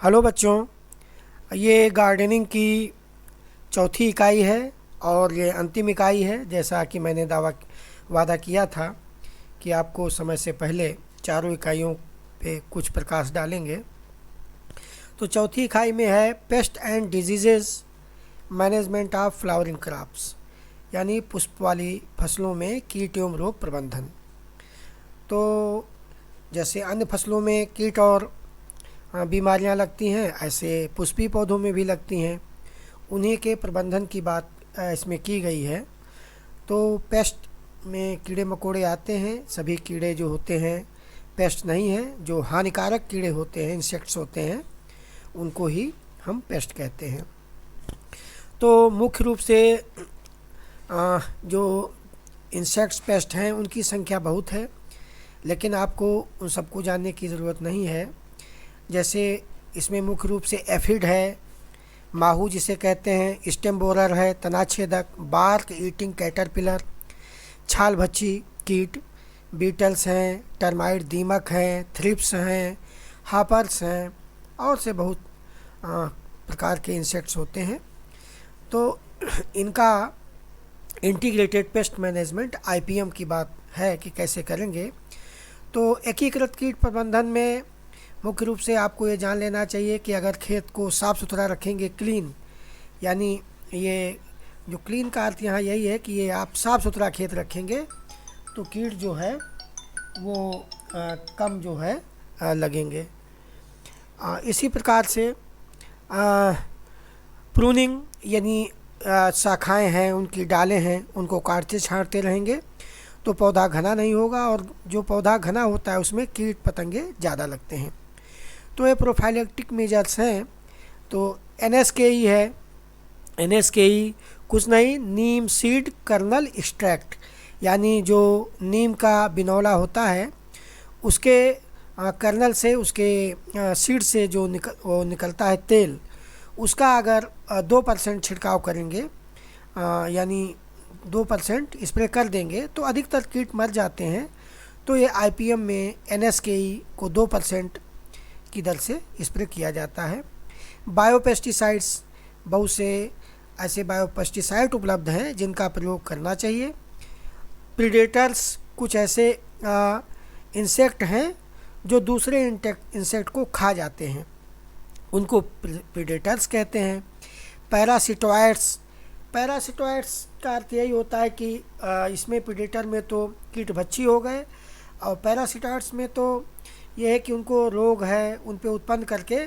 Hello बच्चों, ये gardening की चौथी इकाई है और ये अंतिम इकाई है। जैसा कि मैंने वादा किया था कि आपको समय से पहले चारों इकाइयों पे कुछ प्रकाश डालेंगे। तो चौथी इकाई में है paste and diseases management of flowering crops, यानी पुष्प वाली फसलों में कीट एवं रोग प्रबंधन। तो जैसे अन्य फसलों में कीट और बीमारियां लगती हैं, ऐसे पुष्पी पौधों में भी लगती हैं। उन्हीं के प्रबंधन की बात इसमें की गई है। तो पेस्ट में कीड़े मकोड़े आते हैं। सभी कीड़े जो होते हैं पेस्ट नहीं हैं। जो हानिकारक कीड़े होते हैं, इंसेक्ट्स होते हैं, उनको ही हम पेस्ट कहते हैं। तो मुख्य रूप से जो इंसेक्ट्स पेस्ट हैं उनकी संख्या बहुत है, लेकिन आपको उन सबको जानने की ज़रूरत नहीं है। जैसे इसमें मुख्य रूप से एफिड है, माहू जिसे कहते हैं, स्टेम बोरर है, तनाछेदक, बार्क ईटिंग कैटरपिलर, छाल भच्छी कीट, बीटल्स हैं, टर्माइट दीमक हैं, थ्रिप्स हैं, हापर्स हैं और से बहुत प्रकार के इंसेक्ट्स होते हैं। तो इनका इंटीग्रेटेड पेस्ट मैनेजमेंट आईपीएम की बात है कि कैसे करेंगे। तो एकीकृत कीट प्रबंधन में मुख्य रूप से आपको ये जान लेना चाहिए कि अगर खेत को साफ़ सुथरा रखेंगे, क्लीन, यानी ये जो क्लीन का अर्थ यहाँ यही है कि ये आप साफ़ सुथरा खेत रखेंगे तो कीट जो है वो कम जो है लगेंगे। इसी प्रकार से प्रूनिंग, यानी शाखाएं हैं, उनकी डालें हैं, उनको काटते छांटते रहेंगे तो पौधा घना नहीं होगा, और जो पौधा घना होता है उसमें कीट पतंगे ज़्यादा लगते हैं। तो ये प्रोफाइलेक्टिक मेजर्स हैं। तो NSKE है। NSKE कुछ नहीं, नीम सीड कर्नल एक्सट्रैक्ट, यानी जो नीम का बिनौला होता है उसके कर्नल से, उसके सीड से जो निकलता है तेल, उसका अगर 2% छिड़काव करेंगे, यानी 2% स्प्रे कर देंगे तो अधिकतर कीट मर जाते हैं। तो ये आईपीएम में NSKE को 2% की दर से स्प्रे किया जाता है। बायोपेस्टिसाइड्स, बहुत से ऐसे बायोपेस्टिसाइड उपलब्ध हैं जिनका प्रयोग करना चाहिए। प्रीडेटर्स, कुछ ऐसे इंसेक्ट हैं जो दूसरे इंसेक्ट को खा जाते हैं, उनको प्रीडेटर्स कहते हैं। पैरासिटोइड्स, पैरासिटोइड्स का अर्थ यही होता है कि इसमें प्रीडेटर में तो कीट भक्षी हो गए, और पैरासिटोइड्स में तो यह है कि उनको रोग है, उन पे उत्पन्न करके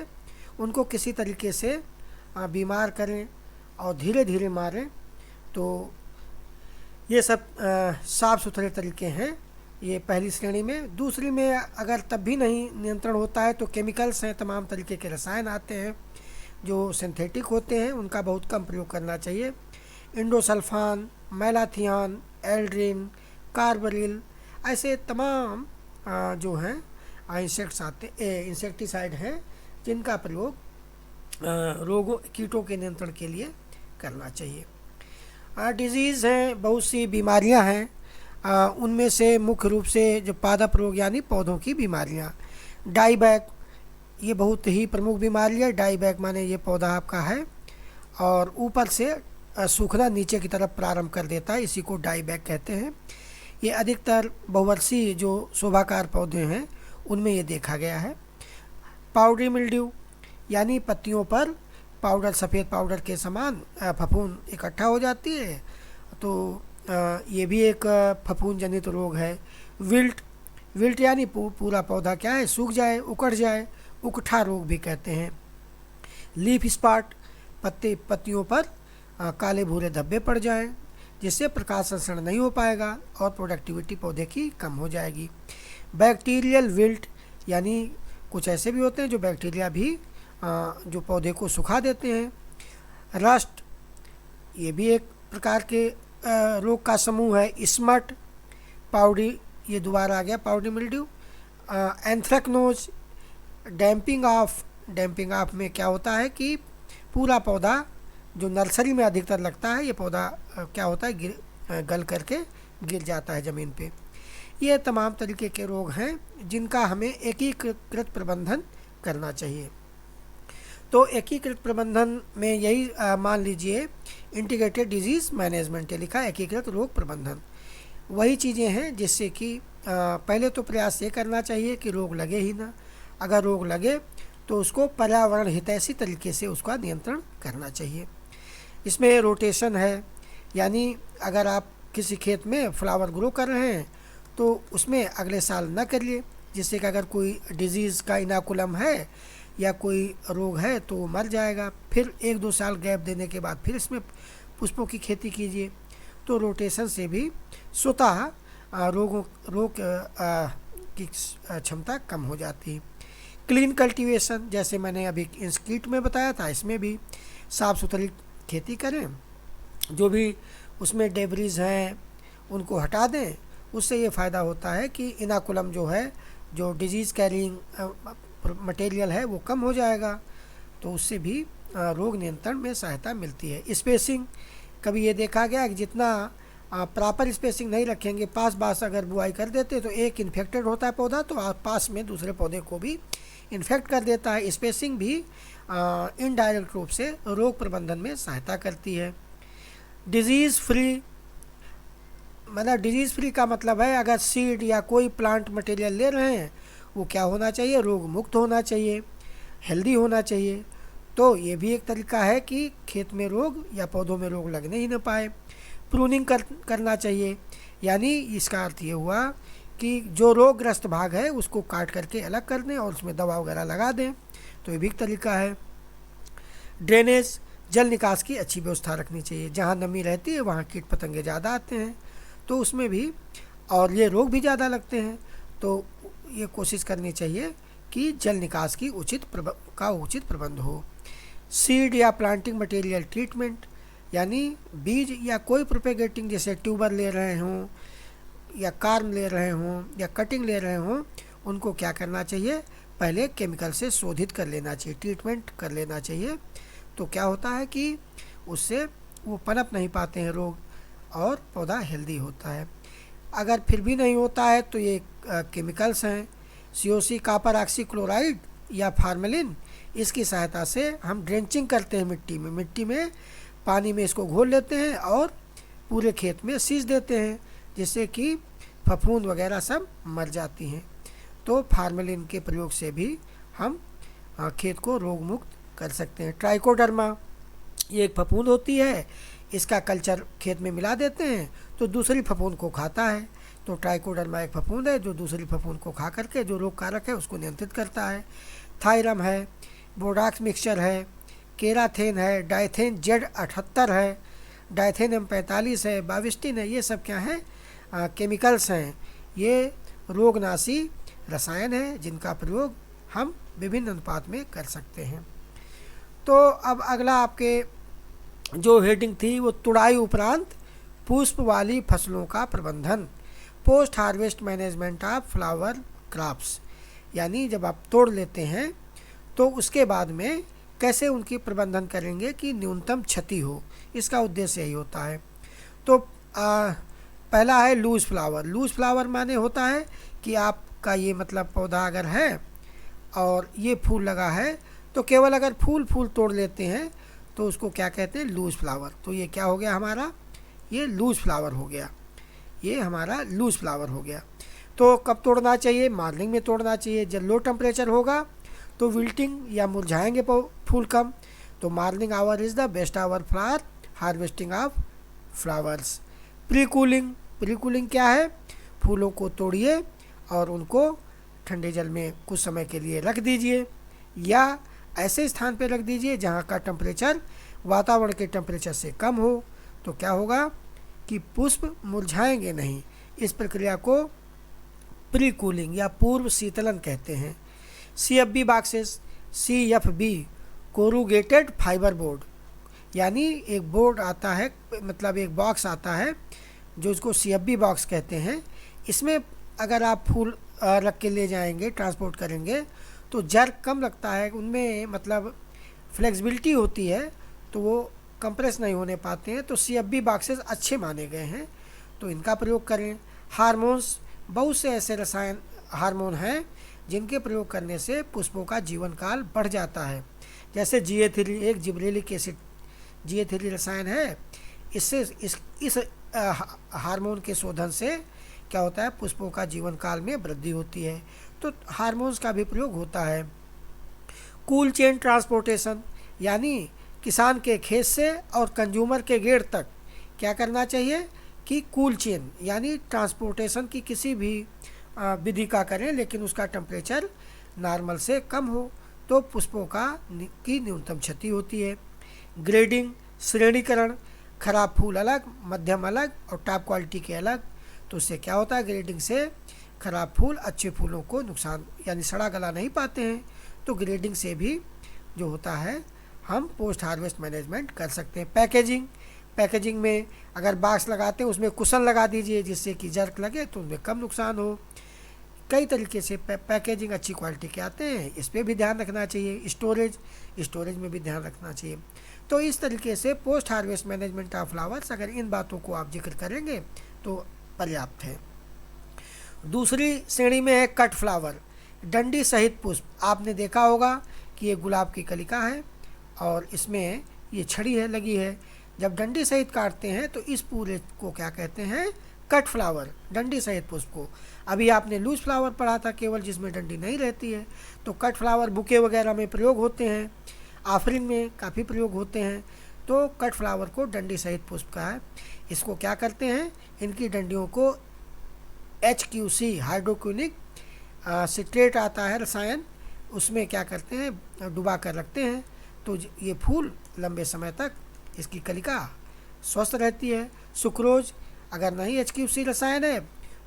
उनको किसी तरीके से बीमार करें और धीरे धीरे मारें। तो ये सब साफ़ सुथरे तरीके हैं, ये पहली श्रेणी में। दूसरी में अगर तब भी नहीं नियंत्रण होता है तो केमिकल्स हैं, तमाम तरीके के रसायन आते हैं जो सिंथेटिक होते हैं, उनका बहुत कम प्रयोग करना चाहिए। इंडोसल्फान, मैलाथियान, एल्ड्रिन, कार्बरिल, ऐसे तमाम जो हैं इंसेक्टिसाइड हैं जिनका प्रयोग रोगों, कीटों के नियंत्रण के लिए करना चाहिए। डिजीज़ हैं, बहुत सी बीमारियां हैं। उनमें से मुख्य रूप से जो पादप रोग यानी पौधों की बीमारियां, डाईबैक, ये बहुत ही प्रमुख बीमारी है। डाईबैक माने ये पौधा आपका है और ऊपर से सूखना नीचे की तरफ प्रारंभ कर देता है, इसी को डाईबैक कहते हैं। ये अधिकतर बहुवर्षीय जो शोभाकार पौधे हैं उनमें ये देखा गया है। पाउडरी मिल्ड्यू, यानी पत्तियों पर पाउडर, सफ़ेद पाउडर के समान फफूंद इकट्ठा हो जाती है, तो ये भी एक फफूंद जनित रोग है। विल्ट, विल्ट यानी पूरा पौधा क्या है, सूख जाए, उकड़ जाए, उकठा रोग भी कहते हैं। लीफ स्पॉट, पत्तियों पर काले भूरे धब्बे पड़ जाएं, जिससे प्रकाश संश्लेषण नहीं हो पाएगा और प्रोडक्टिविटी पौधे की कम हो जाएगी। बैक्टीरियल विल्ट, यानी कुछ ऐसे भी होते हैं जो बैक्टीरिया भी जो पौधे को सुखा देते हैं। रस्ट, ये भी एक प्रकार के रोग का समूह है। स्मट, पाउडरी, ये दोबारा आ गया powdery mildew. Anthracnose, damping off, damping off में क्या होता है कि पूरा पौधा जो नर्सरी में अधिकतर लगता है, ये पौधा क्या होता है, गल करके गिर जाता है ज़मीन पे। ये तमाम तरीके के रोग हैं जिनका हमें एकीकृत प्रबंधन करना चाहिए। तो एकीकृत प्रबंधन में यही मान लीजिए इंटीग्रेटेड डिजीज़ मैनेजमेंट है लिखा, एकीकृत रोग प्रबंधन। वही चीज़ें हैं जिससे कि पहले तो प्रयास ये करना चाहिए कि रोग लगे ही ना। अगर रोग लगे तो उसको पर्यावरण हितैषी तरीके से उसका नियंत्रण करना चाहिए। इसमें रोटेशन है, यानी अगर आप किसी खेत में फ्लावर ग्रो कर रहे हैं तो उसमें अगले साल न करिए, जिससे कि अगर कोई डिजीज़ का इनाकुलम है या कोई रोग है तो वो मर जाएगा। फिर 1-2 साल गैप देने के बाद फिर इसमें पुष्पों की खेती कीजिए। तो रोटेशन से भी स्वतः रोग की क्षमता कम हो जाती है। क्लीन कल्टीवेशन, जैसे मैंने अभी इंस्कीट में बताया था, इसमें भी साफ़ सुथरी खेती करें, जो भी उसमें डेब्रीज हैं उनको हटा दें। उससे ये फ़ायदा होता है कि इनाकुलम जो है, जो डिजीज़ कैरिंग मटेरियल है, वो कम हो जाएगा। तो उससे भी रोग नियंत्रण में सहायता मिलती है। स्पेसिंग, कभी ये देखा गया कि जितना प्रॉपर स्पेसिंग नहीं रखेंगे, पास पास अगर बुआई कर देते तो एक इन्फेक्टेड होता है पौधा तो पास में दूसरे पौधे को भी इन्फेक्ट कर देता है। स्पेसिंग भी इनडायरेक्ट रूप से रोग प्रबंधन में सहायता करती है। डिजीज़ फ्री, मतलब डिजीज़ फ्री का मतलब है अगर सीड या कोई प्लांट मटेरियल ले रहे हैं वो क्या होना चाहिए, रोग मुक्त होना चाहिए, हेल्दी होना चाहिए। तो ये भी एक तरीका है कि खेत में रोग या पौधों में रोग लगने ही न पाए। प्रूनिंग करना चाहिए, यानी इसका अर्थ ये हुआ कि जो रोगग्रस्त भाग है उसको काट करके अलग कर दें और उसमें दवा वगैरह लगा दें। तो ये भी एक तरीका है। ड्रेनेज, जल निकास की अच्छी व्यवस्था रखनी चाहिए। जहाँ नमी रहती है वहाँ कीट पतंगे ज़्यादा आते हैं तो उसमें भी, और ये रोग भी ज़्यादा लगते हैं। तो ये कोशिश करनी चाहिए कि जल निकास की उचित प्रबंध हो। सीड या प्लांटिंग मटेरियल ट्रीटमेंट, यानी बीज या कोई प्रोपेगेटिंग, जैसे ट्यूबर ले रहे हों या कार्म ले रहे हों या कटिंग ले रहे हों, उनको क्या करना चाहिए, पहले केमिकल से शोधित कर लेना चाहिए, ट्रीटमेंट कर लेना चाहिए। तो क्या होता है कि उससे वो पनप नहीं पाते हैं रोग और पौधा हेल्दी होता है। अगर फिर भी नहीं होता है तो ये केमिकल्स हैं, COC कॉपर ऑक्सीक्लोराइड या फार्मेलिन, इसकी सहायता से हम ड्रेंचिंग करते हैं मिट्टी में पानी में इसको घोल लेते हैं और पूरे खेत में सींच देते हैं, जिससे कि फफूंद वगैरह सब मर जाती हैं। तो फार्मेलिन के प्रयोग से भी हम खेत को रोग मुक्त कर सकते हैं। ट्राइकोडर्मा, ये एक फफूंद होती है, इसका कल्चर खेत में मिला देते हैं तो दूसरी फफूंद को खाता है। तो ट्राइकोडर्मा एक फफूंद है जो दूसरी फफूंद को खा करके जो रोग कारक है उसको नियंत्रित करता है। थायरम है, बोराक्स मिक्सचर है, केराथेन है, डाइथेन Z78 है, डाइथेन M45 है, बाविस्टिन है, ये सब क्या हैं, केमिकल्स हैं। ये रोगनाशी रसायन है जिनका प्रयोग हम विभिन्न अनुपात में कर सकते हैं। तो अब अगला आपके जो हेडिंग थी वो तुड़ाई उपरांत पुष्प वाली फसलों का प्रबंधन, post harvest management of flower crops, यानी जब आप तोड़ लेते हैं तो उसके बाद में कैसे उनकी प्रबंधन करेंगे कि न्यूनतम क्षति हो, इसका उद्देश्य यही होता है। तो पहला है लूज फ्लावर। लूज फ्लावर माने होता है कि आपका ये मतलब पौधा अगर है और ये फूल लगा है तो केवल अगर फूल तोड़ लेते हैं तो उसको क्या कहते हैं, लूज फ्लावर। तो ये क्या हो गया हमारा, ये लूज फ्लावर हो गया, ये हमारा लूज फ्लावर हो गया। तो कब तोड़ना चाहिए, मॉर्निंग में तोड़ना चाहिए। जब लो टेम्परेचर होगा तो विल्टिंग या मुरझाएंगे फूल कम, तो morning our is the best hour for harvesting of flowers. Pre cooling क्या है, फूलों को तोड़िए और उनको ठंडे जल में कुछ समय के लिए रख दीजिए या ऐसे स्थान पर रख दीजिए जहाँ का टेम्परेचर वातावरण के टेम्परेचर से कम हो। तो क्या होगा कि पुष्प मुरझाएंगे नहीं। इस प्रक्रिया को प्री कूलिंग या पूर्व शीतलन कहते हैं। CFB boxes, CFB corrugated fibre board, यानी एक बोर्ड आता है, मतलब एक बॉक्स आता है जो इसको CFB बॉक्स कहते हैं। इसमें अगर आप फूल रख के ले जाएंगे, ट्रांसपोर्ट करेंगे तो जर्क कम लगता है, उनमें मतलब फ्लेक्सिबिलिटी होती है तो वो कंप्रेस नहीं होने पाते हैं। तो CFB बॉक्सेस अच्छे माने गए हैं, तो इनका प्रयोग करें। हार्मोन्स, बहुत से ऐसे रसायन हार्मोन हैं जिनके प्रयोग करने से पुष्पों का जीवन काल बढ़ जाता है। जैसे GA3 एक जिबरेलिक एसिड GA3 रसायन है। इससे इस हार्मोन के शोधन से क्या होता है, पुष्पों का जीवन काल में वृद्धि होती है। तो हार्मोन्स का भी प्रयोग होता है। कूल चेन ट्रांसपोर्टेशन, यानी किसान के खेत से और कंज्यूमर के गेट तक क्या करना चाहिए कि कूल चेन यानी ट्रांसपोर्टेशन की किसी भी विधि का करें, लेकिन उसका टेम्परेचर नॉर्मल से कम हो, तो पुष्पों की न्यूनतम क्षति होती है। ग्रेडिंग, श्रेणीकरण, खराब फूल अलग, मध्यम अलग और टॉप क्वालिटी के अलग। तो उससे क्या होता है, ग्रेडिंग से खराब फूल अच्छे फूलों को नुकसान यानी सड़ा गला नहीं पाते हैं। तो ग्रेडिंग से भी जो होता है हम पोस्ट हार्वेस्ट मैनेजमेंट कर सकते हैं। पैकेजिंग में अगर बॉक्स लगाते हैं उसमें कुशन लगा दीजिए, जिससे कि जर्क लगे तो उनमें कम नुकसान हो। कई तरीके से पैकेजिंग अच्छी क्वालिटी के आते हैं, इस पर भी ध्यान रखना चाहिए। स्टोरेज में भी ध्यान रखना चाहिए। तो इस तरीके से post harvest management of flowers, अगर इन बातों को आप जिक्र करेंगे तो पर्याप्त है। दूसरी श्रेणी में है कट फ्लावर, डंडी सहित पुष्प। आपने देखा होगा कि ये गुलाब की कलिका है और इसमें ये छड़ी है लगी है। जब डंडी सहित काटते हैं तो इस पूरे को क्या कहते हैं, कट फ्लावर, डंडी सहित पुष्प को। अभी आपने लूज फ्लावर पढ़ा था केवल, जिसमें डंडी नहीं रहती है। तो कट फ्लावर बुके वगैरह में प्रयोग होते हैं, ऑफरिंग में काफ़ी प्रयोग होते हैं। तो कट फ्लावर को डंडी सहित पुष्प का है। इसको क्या करते हैं, इनकी डंडियों को HQC हाइड्रोक्विनिक सिट्रेट आता है रसायन, उसमें क्या करते हैं, डुबा कर रखते हैं। तो ये फूल लंबे समय तक, इसकी कलिका स्वस्थ रहती है। सुक्रोज, अगर नहीं HQC रसायन है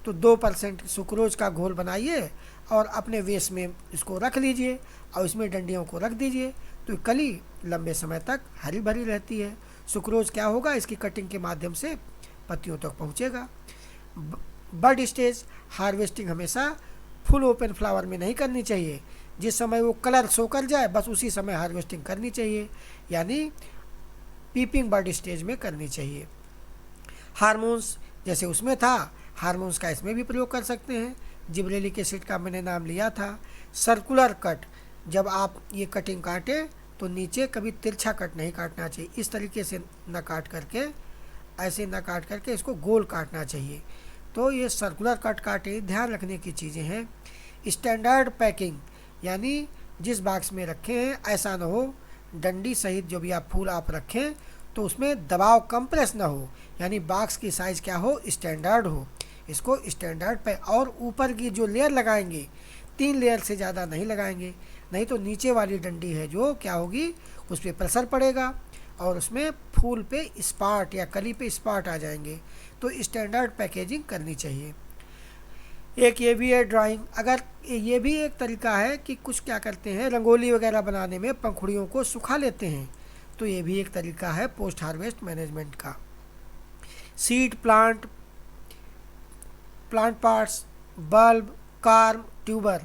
तो 2% सुक्रोज का घोल बनाइए और अपने वेस्ट में इसको रख लीजिए और इसमें डंडियों को रख दीजिए, तो कली लंबे समय तक हरी भरी रहती है। सुक्रोज क्या होगा, इसकी कटिंग के माध्यम से पत्तियों तक पहुँचेगा। बड स्टेज हार्वेस्टिंग हमेशा फुल ओपन फ्लावर में नहीं करनी चाहिए। जिस समय वो कलर शो कर जाए बस उसी समय हार्वेस्टिंग करनी चाहिए, यानी पीपिंग बड स्टेज में करनी चाहिए। हार्मोन्स जैसे उसमें था, हार्मोन्स का इसमें भी प्रयोग कर सकते हैं। जिबरेलिक एसिड का मैंने नाम लिया था। सर्कुलर कट, जब आप ये कटिंग काटें तो नीचे कभी तिरछा कट नहीं काटना चाहिए, इस तरीके से न काट करके, ऐसे न काट करके इसको गोल काटना चाहिए। तो ये सर्कुलर कट काटे, ध्यान रखने की चीज़ें हैं। स्टैंडर्ड पैकिंग, यानी जिस बॉक्स में रखे हैं ऐसा ना हो डंडी सहित जो भी आप फूल आप रखें तो उसमें दबाव कंप्रेस ना हो, यानी बॉक्स की साइज़ क्या हो, स्टैंडर्ड हो। इसको स्टैंडर्ड पे, और ऊपर की जो लेयर लगाएंगे 3 लेयर से ज़्यादा नहीं लगाएंगे, नहीं तो नीचे वाली डंडी है जो क्या होगी, उस पर प्रेशर पड़ेगा और उसमें फूल पे स्पॉट या कली पे स्पॉट आ जाएंगे। तो स्टैंडर्ड पैकेजिंग करनी चाहिए। एक ये भी है ड्राइंग, अगर ये भी एक तरीका है कि कुछ क्या करते हैं, रंगोली वगैरह बनाने में पंखुड़ियों को सुखा लेते हैं, तो ये भी एक तरीका है पोस्ट हार्वेस्ट मैनेजमेंट का। Seed plant parts, bulb, corm, tuber,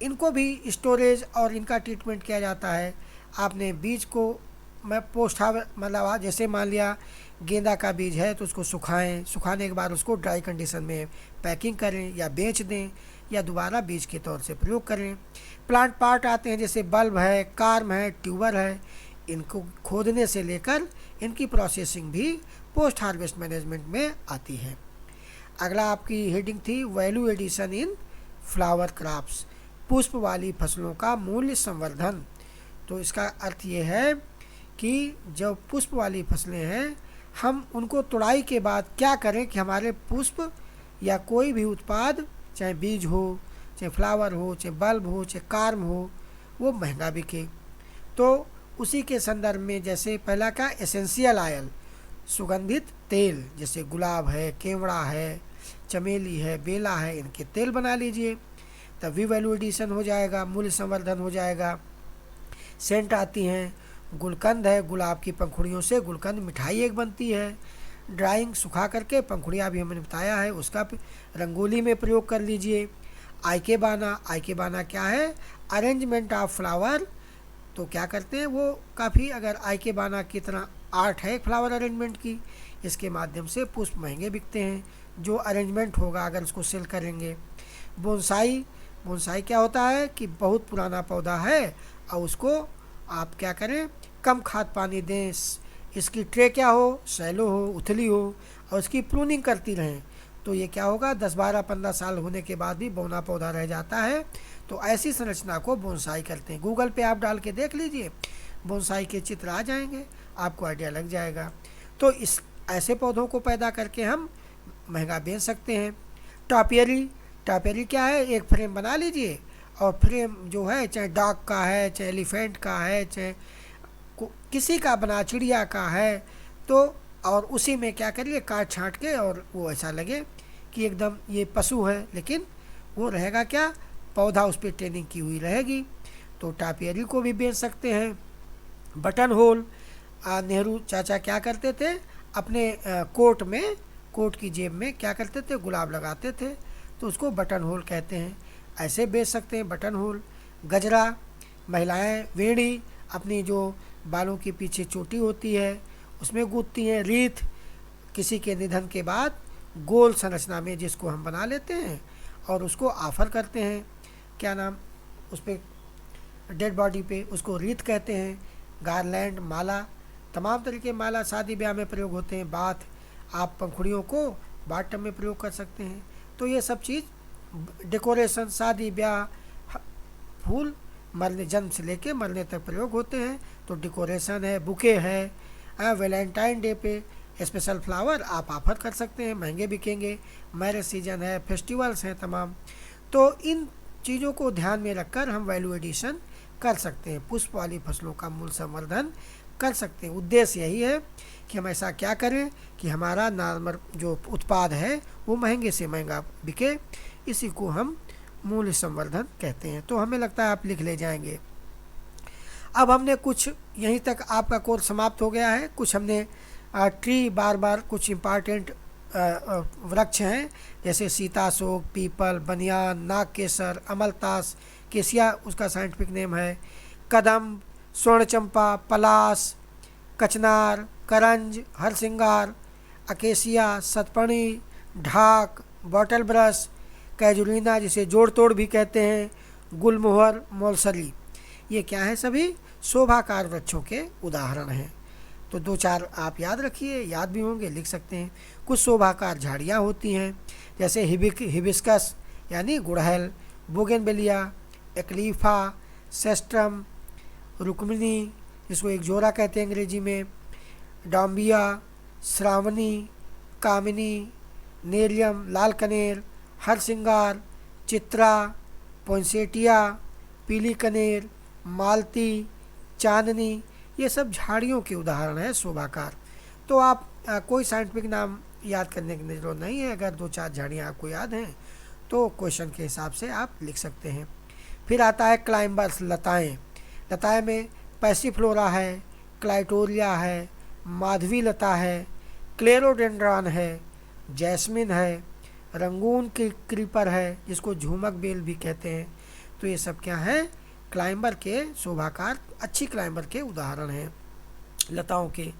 इनको भी स्टोरेज और इनका ट्रीटमेंट किया जाता है। आपने बीज को मैं पोस्ट हार्वेस्ट मतलब जैसे मान लिया गेंदा का बीज है तो उसको सुखाएं, सुखाने के बाद उसको ड्राई कंडीशन में पैकिंग करें या बेच दें या दोबारा बीज के तौर से प्रयोग करें। प्लांट पार्ट आते हैं जैसे बल्ब है, कार्म है, ट्यूबर है, इनको खोदने से लेकर इनकी प्रोसेसिंग भी पोस्ट हार्वेस्ट मैनेजमेंट में आती है। अगला आपकी हेडिंग थी value addition in flower crops, पुष्प वाली फसलों का मूल्य संवर्धन। तो इसका अर्थ ये है कि जो पुष्प वाली फसलें हैं हम उनको तुड़ाई के बाद क्या करें कि हमारे पुष्प या कोई भी उत्पाद, चाहे बीज हो, चाहे फ्लावर हो, चाहे बल्ब हो, चाहे कार्म हो, वो महंगा बिके। तो उसी के संदर्भ में जैसे पहला का एसेंशियल ऑयल, सुगंधित तेल, जैसे गुलाब है, केवड़ा है, चमेली है, बेला है, इनके तेल बना लीजिए, तब भी वैल्यू एडिशन हो जाएगा, मूल्य संवर्धन हो जाएगा। सेंट आती हैं, गुलकंद है, गुलाब की पंखुड़ियों से गुलकंद मिठाई एक बनती है। ड्राइंग, सुखा करके पंखुड़ियाँ भी हमने बताया है, उसका रंगोली में प्रयोग कर लीजिए। आइकेबाना क्या है, अरेंजमेंट ऑफ फ्लावर। तो क्या करते हैं वो, काफ़ी अगर आइकेबाना की तरह आर्ट है फ्लावर अरेंजमेंट की, इसके माध्यम से पुष्प महंगे बिकते हैं जो अरेंजमेंट होगा अगर उसको सेल करेंगे। बोनसाई क्या होता है कि बहुत पुराना पौधा है और उसको आप क्या करें, कम खाद पानी दें, इसकी ट्रे क्या हो, शैलो हो, उथली हो, और इसकी प्रूनिंग करती रहें। तो ये क्या होगा, 10-12-15 साल होने के बाद भी बौना पौधा रह जाता है। तो ऐसी संरचना को बोनसाई करते हैं। गूगल पे आप डाल के देख लीजिए, बोनसाई के चित्र आ जाएंगे, आपको आइडिया लग जाएगा। तो इस ऐसे पौधों को पैदा करके हम महंगा बेच सकते हैं। टॉपियरी, टॉपियरी क्या है, एक फ्रेम बना लीजिए, और फ्रेम जो है चाहे डॉग का है, चाहे एलिफेंट का है, चाहे किसी का बना, चिड़िया का है, तो और उसी में क्या करिए, काट छाँट के, और वो ऐसा लगे कि एकदम ये पशु है, लेकिन वो रहेगा क्या, पौधा उस पर ट्रेनिंग की हुई रहेगी। तो टापियरी को भी बेच सकते हैं। बटन होल, नेहरू चाचा क्या करते थे, अपने कोट में, कोट की जेब में क्या करते थे, गुलाब लगाते थे, तो उसको बटन होल कहते हैं। ऐसे बेच सकते हैं बटन होल। गजरा, महिलाएं वेणी अपनी जो बालों के पीछे चोटी होती है उसमें गूंथती हैं। रीथ, किसी के निधन के बाद गोल संरचना में जिसको हम बना लेते हैं और उसको ऑफर करते हैं, क्या नाम उस पर, डेड बॉडी पे, उसको रीथ कहते हैं। गारलैंड, माला, तमाम तरीके माला शादी ब्याह में प्रयोग होते हैं। बाथ, आप पंखुड़ियों को बाथ टब में प्रयोग कर सकते हैं। तो ये सब चीज़ डेकोरेशन, शादी ब्याह, फूल मरने, जन्म से लेके मरने तक प्रयोग होते हैं। तो डेकोरेशन है, बुके है, वैलेंटाइन डे पे स्पेशल फ्लावर आप ऑफर कर सकते हैं, महंगे बिकेंगे। मैरिज सीजन है, फेस्टिवल्स हैं तमाम। तो इन चीज़ों को ध्यान में रखकर हम वैल्यू एडिशन कर सकते हैं, पुष्प वाली फसलों का मूल्य संवर्धन कर सकते हैं। उद्देश्य यही है कि हम ऐसा क्या करें कि हमारा नॉर्मल जो उत्पाद है वो महंगे से महंगा बिके, इसी को हम मूल्य संवर्धन कहते हैं। तो हमें लगता है आप लिख ले जाएंगे। अब हमने कुछ, यहीं तक आपका कोर्स समाप्त हो गया है। कुछ हमने ट्री, बार बार कुछ इम्पॉर्टेंट वृक्ष हैं, जैसे सीताशोक, पीपल, बनियान, नागकेसर, अमलतास, केसिया उसका साइंटिफिक नेम है, कदम, स्वर्णचंपा, पलास, कचनार, करंज, हरसिंगार, अकेसिया, सतपणी, ढाक, बॉटल ब्रश, कैजुलिना जिसे जोड़ तोड़ भी कहते हैं, गुलमोहर, मोलसरी, ये क्या है, सभी शोभाकार वृक्षों के उदाहरण हैं। तो 2-4 आप याद रखिए, याद भी होंगे, लिख सकते हैं। कुछ शोभाकार झाड़ियाँ होती हैं, जैसे हिबिस्कस यानी गुड़हल, बोगेनवेलिया, एक्लीफा, सेस्ट्रम, रुक्मिनी जिसको एक जोरा कहते हैं अंग्रेजी में, डाम्बिया, श्रावणी, कामिनी, नेरियम, लाल कनेर, हरसिंगार, चित्रा, पोइंसेटिया, पीली कनेर, मालती, चांदनी, ये सब झाड़ियों के उदाहरण हैं शोभाकार। तो आप कोई साइंटिफिक नाम याद करने की जरूरत नहीं है, अगर 2-4 झाड़ियाँ आपको याद हैं तो क्वेश्चन के हिसाब से आप लिख सकते हैं। फिर आता है क्लाइंबर्स, लताएँ। लताएँ में पैसिफ्लोरा है, क्लाइटोरिया है, माधवी लता है, क्लेरोडेंड्रॉन है, जैस्मिन है, रंगून की क्रीपर है जिसको झूमक बेल भी कहते हैं। तो ये सब क्या है, क्लाइंबर के शोभाकार, अच्छी क्लाइंबर के उदाहरण हैं लताओं के।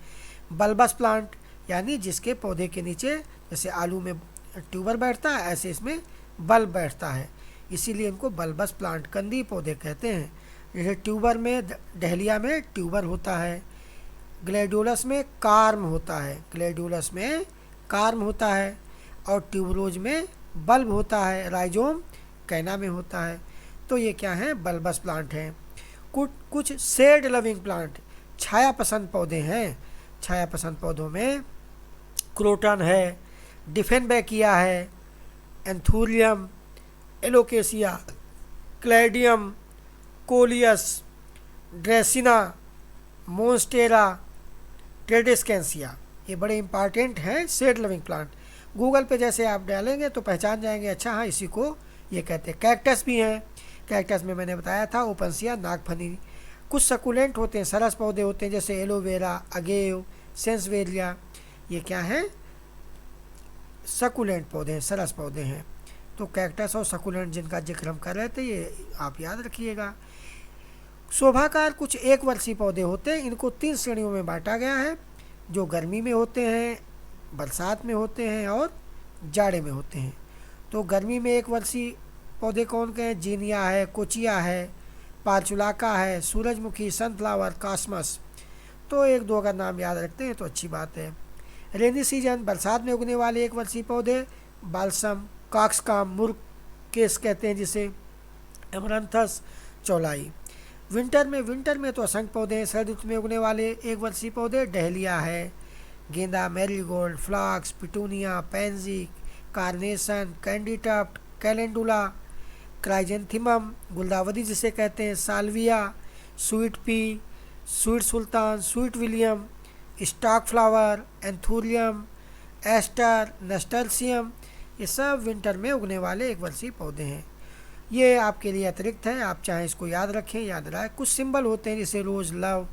बल्बस प्लांट यानी जिसके पौधे के नीचे, जैसे आलू में ट्यूबर बैठता है ऐसे इसमें बल्ब बैठता है, इसीलिए इनको बल्बस प्लांट, कंदी पौधे कहते हैं। जैसे ट्यूबर में, डहलिया में ट्यूबर होता है, ग्लैडियोलस में कार्म होता है, ग्लैडियोलस में कार्म होता है, और ट्यूबरोज में बल्ब होता है, राइजोम कैना में होता है। तो ये क्या है, बल्बस प्लांट हैं। कुछ शेड लविंग प्लांट, छाया पसंद पौधे हैं। छाया पसंद पौधों में क्रोटन है, डिफेनबैकिया है, एंथूरियम, एलोकेसिया, क्लैडियम, कोलियस, ड्रेसिना, मोन्स्टेरा, ट्रेडिस्केंसिया, ये बड़े इंपॉर्टेंट हैं शेड लविंग प्लांट। गूगल पे जैसे आप डालेंगे तो पहचान जाएंगे, अच्छा हाँ इसी को ये कहते हैं। कैक्टस भी हैं, कैक्टस में मैंने बताया था ओपनसिया, नागफनी। कुछ सकुलेंट होते हैं, सरस पौधे होते हैं, जैसे एलोवेरा, अगेव, सेंसवेरिया, ये क्या है, सकुलेंट पौधे हैं, सरस पौधे हैं। तो कैक्टस और सकुलेंट जिनका जिक्र हम कर रहे थे ये आप याद रखिएगा। शोभाकार कुछ 1 वर्षीय पौधे होते हैं, इनको 3 श्रेणियों में बांटा गया है, जो गर्मी में होते हैं, बरसात में होते हैं और जाड़े में होते हैं। तो गर्मी में 1 वर्षीय पौधे कौन के हैं, जीनिया है, कोचिया है, पार्चुलाका है, सूरजमुखी, सनफ्लावर, कॉस्मस। तो एक दो अगर नाम याद रखते हैं तो अच्छी बात है। रेनी सीजन, बरसात में उगने वाले एक वर्षीय पौधे, बाल्सम, कॉक्सकॉम, मुर्केस कहते हैं जिसे, एमरंथस, चौलाई। विंटर में तो असंख्य पौधे हैं। शरद ऋतु में उगने वाले एक वर्षीय पौधे, डहलिया है, गेंदा, marigold, phlox, petunia, pansy, carnation, candytuft, calendula, chrysanthemum, गुलदावरी जिसे कहते हैं, salvia, sweet pea, sweet sultan, sweet William, stock flower, anthurium, aster, nasturtium, ये सब विंटर में उगने वाले एक वर्षीय पौधे हैं। ये आपके लिए अतिरिक्त है, आप चाहें इसको याद रखें, याद रखें। कुछ सिंबल होते हैं जैसे rose love,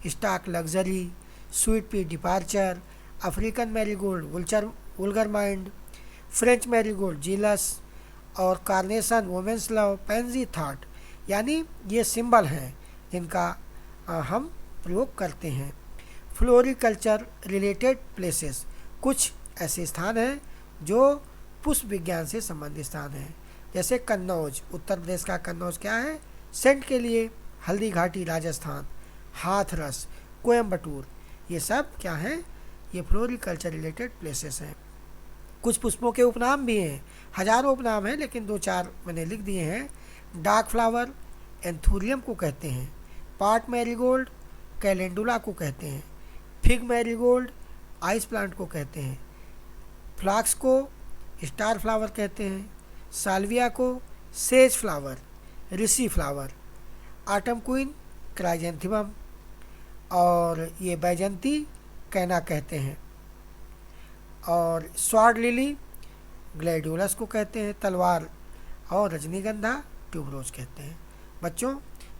stock luxury, sweet pea departure, African marigold vulgar mind, French marigold jealous, और carnation women's love, pansy thought. यानी ये सिंबल हैं जिनका हम प्रयोग करते हैं। फ्लोरिकल्चर रिलेटेड प्लेसेस, कुछ ऐसे स्थान हैं जो पुष्प विज्ञान से संबंधित स्थान हैं, जैसे कन्नौज, उत्तर प्रदेश का कन्नौज क्या है, सेंट के लिए, हल्दी घाटी राजस्थान, हाथरस, कोयम्बटूर, ये सब क्या हैं, ये फ्लोरिकल्चर रिलेटेड प्लेसेस हैं। कुछ पुष्पों के उपनाम भी हैं, हजारों उपनाम हैं लेकिन दो चार मैंने लिख दिए हैं। डार्क फ्लावर एंथूरियम को कहते हैं, पार्ट मैरीगोल्ड कैलेंडुला को कहते हैं, फिग मैरीगोल्ड आइस प्लांट को कहते हैं, फ्लॉक्स को स्टार फ्लावर कहते हैं, साल्विया को सेज फ्लावर, ऋषि फ्लावर, आटम क्वीन क्राइजेंथिमम, और ये बैजंती कैना कहते हैं, और स्वार्ड लिली ग्लैडियोलस को कहते हैं, तलवार, और रजनीगंधा ट्यूबरोज कहते हैं। बच्चों,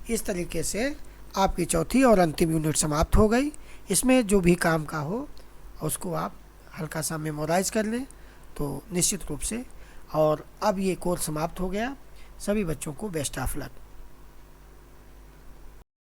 इस तरीके से आपकी चौथी और अंतिम यूनिट समाप्त हो गई। इसमें जो भी काम का हो उसको आप हल्का सा मेमोराइज कर लें तो निश्चित रूप से। और अब ये कोर्स समाप्त हो गया। सभी बच्चों को बेस्ट ऑफ लक।